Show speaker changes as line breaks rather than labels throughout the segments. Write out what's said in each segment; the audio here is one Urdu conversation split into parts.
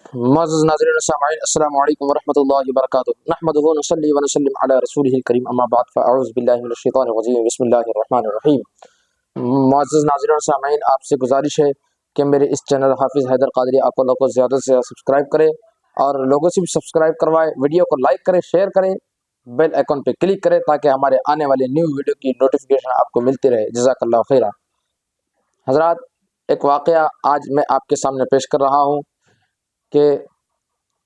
معزز ناظرین و سامعین، السلام علیکم ورحمۃ اللہ وبرکاتہ۔ نحمدہ و نصلی و نسلم علی رسولہ الکریم، اما بعد فاعوذ باللہ من الشیطان الرجیم، بسم اللہ الرحمن الرحیم۔ معزز ناظرین و سامعین، آپ سے گزارش ہے کہ میرے اس چینل حافظ حیدر قادری آپ لوگوں کو زیادہ سے زیادہ سبسکرائب کرے اور لوگوں سے بھی سبسکرائب کروائے، ویڈیو کو لائک کرے، شیئر کرے، بیل آئیکن پہ کلک کرے تاکہ ہمارے آنے والے نیو ویڈیو کی نوٹیفیکیشن آپ کو ملتی رہے۔ جزاک اللہ خیرہ۔ حضرات، ایک واقعہ آج میں آپ کے سامنے پیش کر رہا ہوں کہ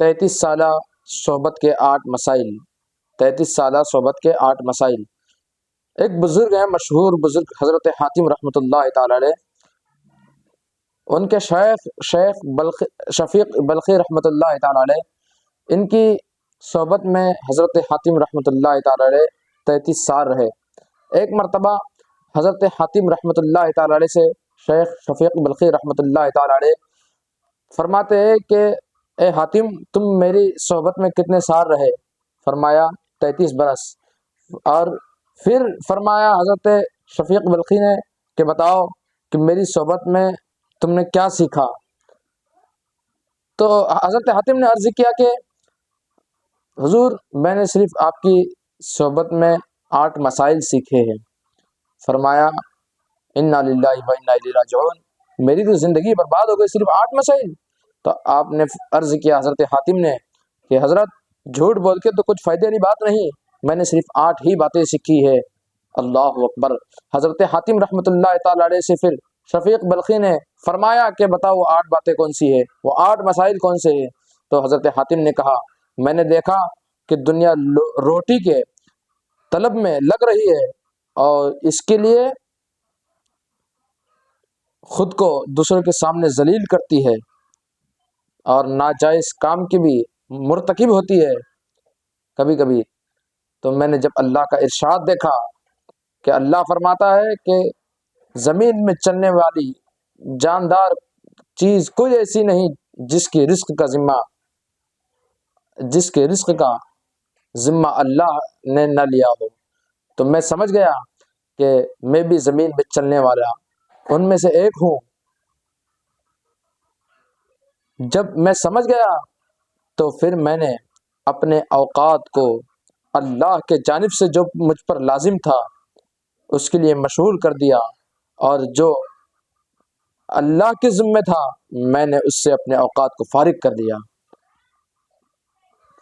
33 سالہ صحبت کے 8 مسائل۔ 33 سالہ صحبت کے 8 مسائل۔ ایک بزرگ ہیں، مشہور بزرگ، حضرت حاتم رحمۃ اللہ تعالی علیہ۔ ان کے شیخ شفیق بلخی رحمۃ اللہ تعالی علیہ، ان کی صحبت میں حضرت حاتم رحمۃ اللہ تعالی علیہ 33 سال رہے۔ ایک مرتبہ حضرت حاتم رحمۃ اللہ تعالی علیہ سے شیخ شفیق بلخی رحمۃ اللہ تعالی علیہ فرماتے ہیں کہ اے حاتم، تم میری صحبت میں کتنے سال رہے؟ فرمایا 33 برس۔ اور پھر فرمایا حضرت شفیق بلخی نے کہ بتاؤ کہ میری صحبت میں تم نے کیا سیکھا؟ تو حضرت حاتم نے عرض کیا کہ حضور، میں نے صرف آپ کی صحبت میں 8 مسائل سیکھے ہیں۔ فرمایا انا للہ و انا الیہ راجعون، میری تو زندگی برباد ہو گئی، صرف 8 مسائل؟ تو آپ نے عرض کیا، حضرت حاتم نے، کہ حضرت جھوٹ بول کے تو کچھ فائدے والی بات نہیں، میں نے صرف 8 ہی باتیں سیکھی ہے۔ اللہ اکبر۔ حضرت حاتم رحمۃ اللہ تعالی علیہ سے پھر شفیق بلخی نے فرمایا کہ بتاؤ وہ 8 باتیں کون سی ہے، وہ 8 مسائل کون سے ہیں؟ تو حضرت حاتم نے کہا، میں نے دیکھا کہ دنیا روٹی کے طلب میں لگ رہی ہے اور اس کے لیے خود کو دوسروں کے سامنے ذلیل کرتی ہے اور ناجائز کام کی بھی مرتکب ہوتی ہے کبھی کبھی۔ تو میں نے جب اللہ کا ارشاد دیکھا کہ اللہ فرماتا ہے کہ زمین میں چلنے والی جاندار چیز کوئی ایسی نہیں جس کے رزق کا ذمہ اللہ نے نہ لیا ہو، تو میں سمجھ گیا کہ میں بھی زمین میں چلنے والا ان میں سے ایک ہوں۔ جب میں سمجھ گیا تو پھر میں نے اپنے اوقات کو اللہ کے جانب سے جو مجھ پر لازم تھا اس کے لیے مشغول کر دیا، اور جو اللہ کے ذمہ تھا میں نے اس سے اپنے اوقات کو فارغ کر دیا۔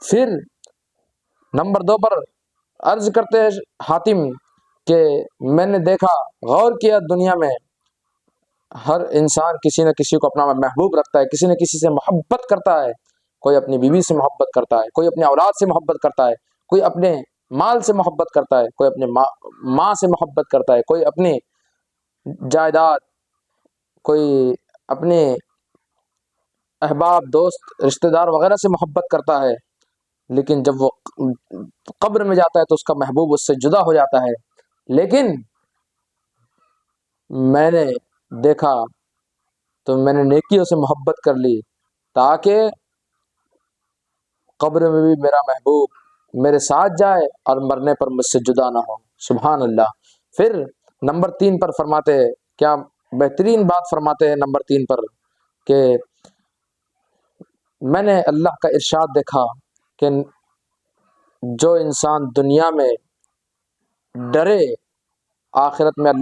پھر نمبر 2 پر عرض کرتے ہیں حاتم کہ میں نے دیکھا، غور کیا، دنیا میں ہر انسان کسی نہ کسی کو اپنا محبوب رکھتا ہے، کسی نہ کسی سے محبت کرتا ہے۔ کوئی اپنی بیوی سے محبت کرتا ہے، کوئی اپنے اولاد سے محبت کرتا ہے، کوئی اپنے مال سے محبت کرتا ہے، کوئی اپنے ماں سے محبت کرتا ہے، کوئی اپنی جائیداد، کوئی اپنے احباب، دوست، رشتہ دار وغیرہ سے محبت کرتا ہے، لیکن جب وہ قبر میں جاتا ہے تو اس کا محبوب اس سے جدا ہو جاتا ہے۔ لیکن میں نے دیکھا تو میں نے نیکیوں سے محبت کر لی تاکہ قبر میں بھی میرا محبوب میرے ساتھ جائے اور مرنے پر مجھ سے جدا نہ ہو۔ سبحان اللہ۔ پھر نمبر 3 پر فرماتے ہیں، کیا بہترین بات فرماتے ہیں نمبر 3 پر، کہ میں نے اللہ کا ارشاد دیکھا کہ جو انسان دنیا میں ڈرے آخرت میں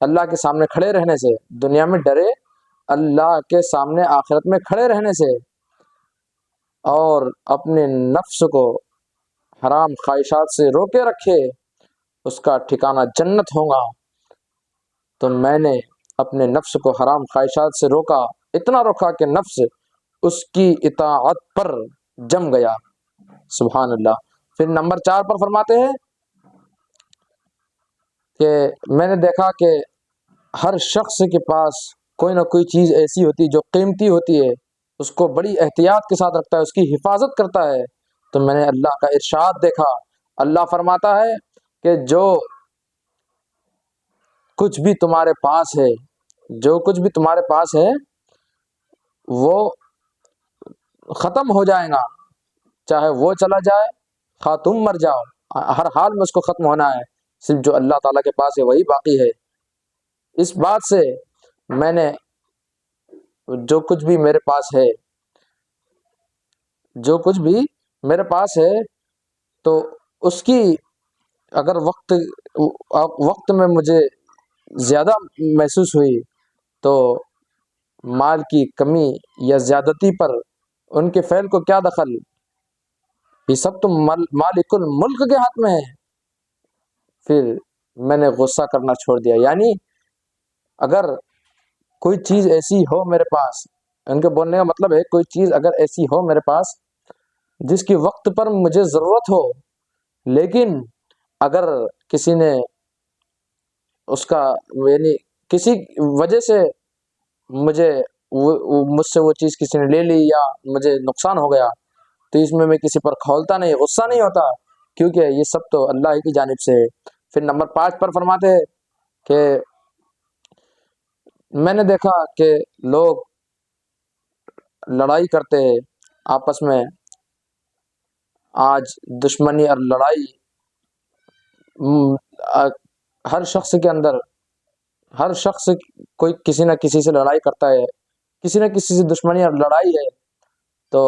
اللہ کے سامنے کھڑے رہنے سے، دنیا میں ڈرے اللہ کے سامنے آخرت میں کھڑے رہنے سے، اور اپنے نفس کو حرام خواہشات سے روکے رکھے، اس کا ٹھکانہ جنت ہوگا۔ تو میں نے اپنے نفس کو حرام خواہشات سے روکا، اتنا روکا کہ نفس اس کی اطاعت پر جم گیا۔ سبحان اللہ۔ پھر نمبر 4 پر فرماتے ہیں کہ میں نے دیکھا کہ ہر شخص کے پاس کوئی نہ کوئی چیز ایسی ہوتی جو قیمتی ہوتی ہے، اس کو بڑی احتیاط کے ساتھ رکھتا ہے، اس کی حفاظت کرتا ہے۔ تو میں نے اللہ کا ارشاد دیکھا، اللہ فرماتا ہے کہ جو کچھ بھی تمہارے پاس ہے، جو کچھ بھی تمہارے پاس ہے وہ ختم ہو جائے گا، چاہے وہ چلا جائے، خواہ تم مر جاؤ، ہر حال میں اس کو ختم ہونا ہے، صرف جو اللہ تعالیٰ کے پاس ہے وہی باقی ہے۔ اس بات سے میں نے جو کچھ بھی میرے پاس ہے، جو کچھ بھی میرے پاس ہے، تو اس کی اگر وقت میں مجھے زیادہ محسوس ہوئی تو مال کی کمی یا زیادتی پر ان کے فعل کو کیا دخل، یہ سب تو مالک الملک کے ہاتھ میں ہے۔ پھر میں نے غصہ کرنا چھوڑ دیا۔ یعنی اگر کوئی چیز ایسی ہو میرے پاس، ان کے بولنے کا مطلب ہے کوئی چیز اگر ایسی ہو میرے پاس جس کی وقت پر مجھے ضرورت ہو، لیکن اگر کسی نے اس کا یعنی کسی وجہ سے مجھ سے وہ چیز کسی نے لے لی یا مجھے نقصان ہو گیا، تو اس میں کسی پر کھولتا نہیں، غصہ نہیں ہوتا، کیونکہ یہ سب تو اللہ ہی کی جانب سے ہے۔ پھر نمبر 5 پر فرماتے ہیں کہ میں نے دیکھا کہ لوگ لڑائی کرتے ہیں آپس میں، آج دشمنی اور لڑائی ہر شخص کے اندر، ہر شخص کوئی کسی نہ کسی سے لڑائی کرتا ہے، کسی نہ کسی سے دشمنی اور لڑائی ہے۔ تو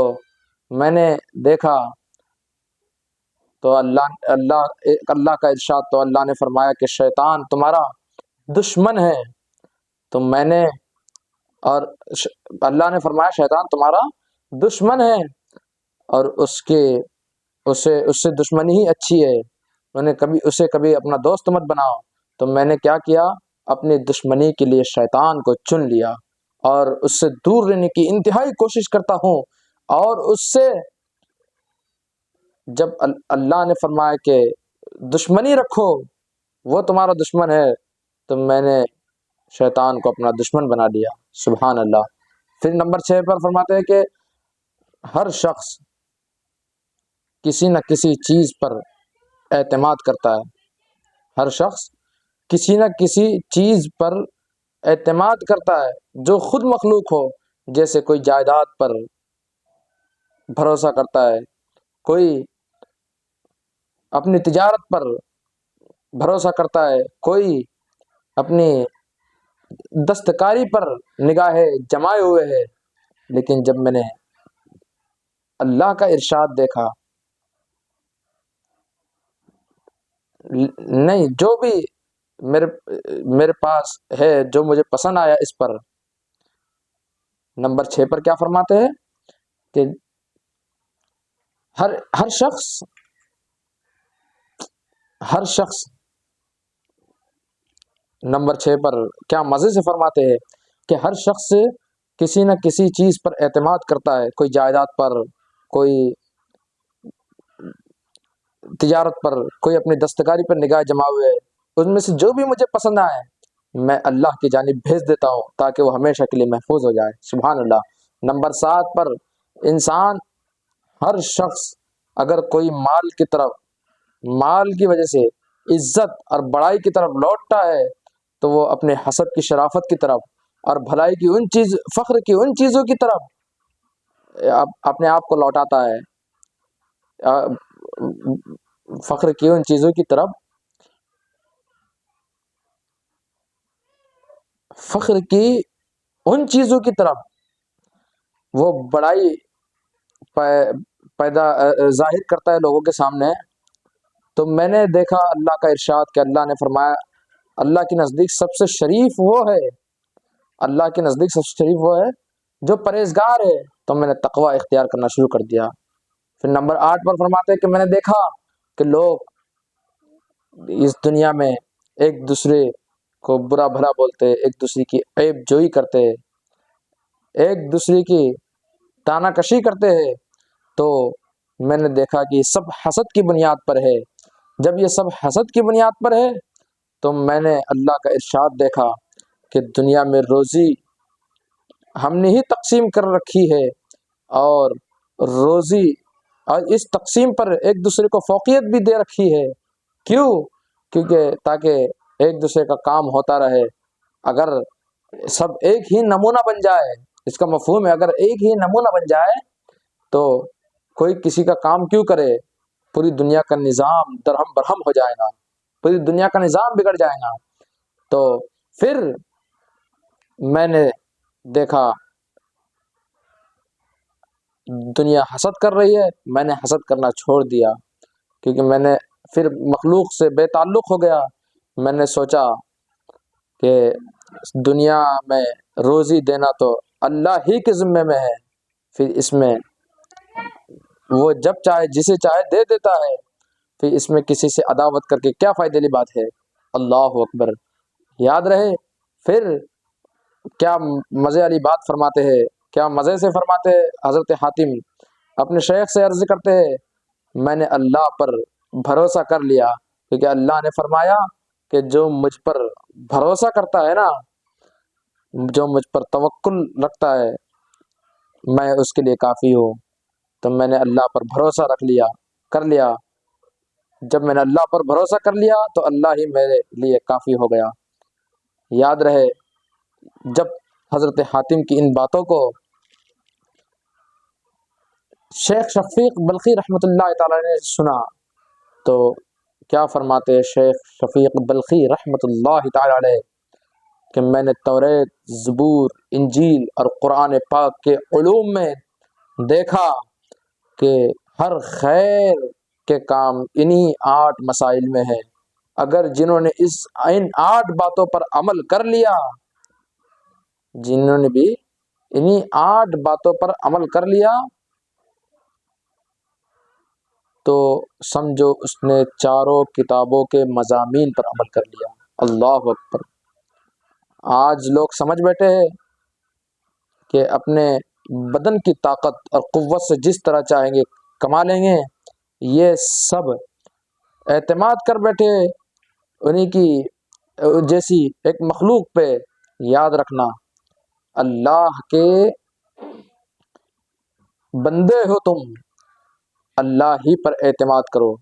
میں نے دیکھا تو اللہ کا ارشاد، تو اللہ نے فرمایا کہ شیطان تمہارا دشمن ہے۔ تو میں نے اور اللہ نے فرمایا شیطان تمہارا دشمن ہے، اور اس سے دشمنی ہی اچھی ہے، اسے کبھی اپنا دوست مت بناؤ۔ تو میں نے کیا کیا، اپنی دشمنی کے لیے شیطان کو چن لیا اور اس سے دور رہنے کی انتہائی کوشش کرتا ہوں۔ اور اس سے جب اللہ نے فرمایا کہ دشمنی رکھو، وہ تمہارا دشمن ہے، تو میں نے شیطان کو اپنا دشمن بنا لیا۔ سبحان اللہ۔ پھر نمبر 6 پر فرماتے ہیں کہ ہر شخص کسی نہ کسی چیز پر اعتماد کرتا ہے، ہر شخص کسی نہ کسی چیز پر اعتماد کرتا ہے جو خود مخلوق ہو، جیسے کوئی جائیداد پر بھروسہ کرتا ہے، کوئی اپنی تجارت پر بھروسہ کرتا ہے، کوئی اپنی دستکاری پر نگاہیں جمائے ہوئے ہے۔ لیکن جب میں نے اللہ کا ارشاد دیکھا، نہیں جو بھی میرے پاس ہے، جو مجھے پسند آیا، اس پر نمبر 6 پر کیا فرماتے ہیں کہ ہر شخص نمبر 6 پر کیا مزے سے فرماتے ہیں کہ ہر شخص کسی نہ کسی چیز پر اعتماد کرتا ہے، کوئی جائیداد پر، کوئی تجارت پر، کوئی اپنی دستکاری پر نگاہ جمائے ہوئے ہے۔ ان میں سے جو بھی مجھے پسند آئے میں اللہ کی جانب بھیج دیتا ہوں تاکہ وہ ہمیشہ کے لیے محفوظ ہو جائے۔ سبحان اللہ۔ نمبر 7 پر ہر شخص اگر کوئی مال کی وجہ سے عزت اور بڑائی کی طرف لوٹتا ہے تو وہ اپنے حسب کی شرافت کی طرف اور بھلائی کی فخر کی ان چیزوں کی طرف اپنے آپ کو لوٹاتا ہے، فخر کی ان چیزوں کی طرف، فخر کی ان چیزوں کی طرف وہ بڑائی ظاہر کرتا ہے لوگوں کے سامنے۔ تو میں نے دیکھا اللہ کا ارشاد کہ اللہ نے فرمایا اللہ کے نزدیک سب سے شریف وہ ہے، اللہ کے نزدیک سب سے شریف وہ ہے جو پرہیزگار ہے۔ تو میں نے تقوی اختیار کرنا شروع کر دیا۔ پھر نمبر 8 پر فرماتے ہیں کہ میں نے دیکھا کہ لوگ اس دنیا میں ایک دوسرے کو برا بھلا بولتے، ایک دوسرے کی عیب جوئی کرتے، ایک دوسرے کی تانا کشی کرتے ہیں۔ تو میں نے دیکھا کہ یہ سب حسد کی بنیاد پر ہے۔ جب یہ سب حسد کی بنیاد پر ہے تو میں نے اللہ کا ارشاد دیکھا کہ دنیا میں روزی ہم نے ہی تقسیم کر رکھی ہے، اور روزی اور اس تقسیم پر ایک دوسرے کو فوقیت بھی دے رکھی ہے۔ کیونکہ تاکہ ایک دوسرے کا کام ہوتا رہے۔ اگر سب ایک ہی نمونہ بن جائے، اس کا مفہوم ہے اگر ایک ہی نمونہ بن جائے تو کوئی کسی کا کام کیوں کرے، پوری دنیا کا نظام درہم برہم ہو جائے گا، پوری دنیا کا نظام بگڑ جائے گا۔ تو پھر میں نے دیکھا دنیا حسد کر رہی ہے، میں نے حسد کرنا چھوڑ دیا، کیونکہ میں نے پھر مخلوق سے بے تعلق ہو گیا۔ میں نے سوچا کہ دنیا میں روزی دینا تو اللہ ہی کے ذمے میں ہے، پھر اس میں وہ جب چاہے جسے چاہے دے دیتا ہے، پھر اس میں کسی سے عداوت کر کے کیا فائدے والی بات ہے۔ اللہ اکبر۔ یاد رہے پھر کیا مزے والی بات فرماتے ہیں، کیا مزے سے فرماتے ہیں حضرت حاتم، اپنے شیخ سے عرض کرتے ہیں میں نے اللہ پر بھروسہ کر لیا، کیونکہ اللہ نے فرمایا کہ جو مجھ پر بھروسہ کرتا ہے نا، جو مجھ پر توکل رکھتا ہے، میں اس کے لیے کافی ہوں۔ تو میں نے اللہ پر بھروسہ کر لیا۔ جب میں نے اللہ پر بھروسہ کر لیا تو اللہ ہی میرے لیے کافی ہو گیا۔ یاد رہے جب حضرت حاتم کی ان باتوں کو شیخ شفیق بلخی رحمۃ اللہ تعالی نے سنا تو کیا فرماتے ہیں شیخ شفیق بلخی رحمۃ اللہ تعالی علیہ کہ میں نے توریت، زبور، انجیل اور قرآن پاک کے علوم میں دیکھا کہ ہر خیر کے کام انہی 8 مسائل میں ہے۔ اگر جنہوں نے ان 8 باتوں پر عمل کر لیا، جنہوں نے بھی انہی 8 باتوں پر عمل کر لیا تو سمجھو اس نے چاروں کتابوں کے مضامین پر عمل کر لیا۔ اللہ اکبر۔ آج لوگ سمجھ بیٹھے ہیں کہ اپنے بدن کی طاقت اور قوت سے جس طرح چاہیں گے کما لیں گے، یہ سب اعتماد کر بیٹھے انہی کی جیسی ایک مخلوق پہ۔ یاد رکھنا اللہ کے بندے ہو تم، اللہ ہی پر اعتماد کرو۔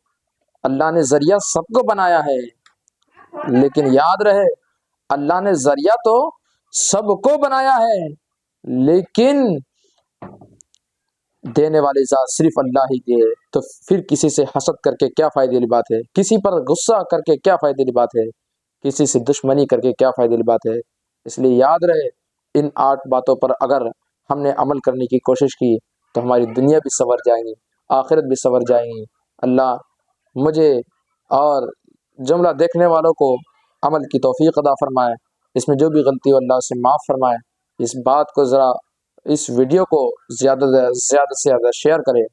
اللہ نے ذریعہ سب کو بنایا ہے، لیکن یاد رہے اللہ نے ذریعہ تو سب کو بنایا ہے، لیکن دینے والی ذات صرف اللہ ہی کی ہے۔ تو پھر کسی سے حسد کر کے کیا فائدے والی بات ہے، کسی پر غصہ کر کے کیا فائدے والی بات ہے، کسی سے دشمنی کر کے کیا فائدے والی بات ہے۔ اس لیے یاد رہے ان 8 باتوں پر اگر ہم نے عمل کرنے کی کوشش کی تو ہماری دنیا بھی سنور جائیں گی، آخرت بھی سنور جائیں گی۔ اللہ مجھے اور جملہ دیکھنے والوں کو عمل کی توفیق عطا فرمائے، اس میں جو بھی غلطی ہو اللہ سے معاف فرمائے۔ اس بات کو ذرا اس ویڈیو کو زیادہ سے زیادہ شیئر کرے،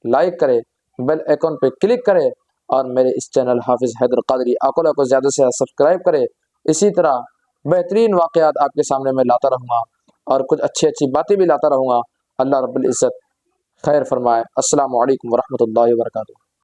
لائک کرے، بیل آئیکن پہ کلک کرے، اور میرے اس چینل حافظ حیدر قادری اکولہ کو زیادہ سے زیادہ سبسکرائب کرے۔ اسی طرح بہترین واقعات آپ کے سامنے میں لاتا رہوں گا اور کچھ اچھی باتیں بھی لاتا رہوں گا۔ اللہ رب العزت خیر فرمائے۔ السلام علیکم ورحمۃ اللہ وبرکاتہ۔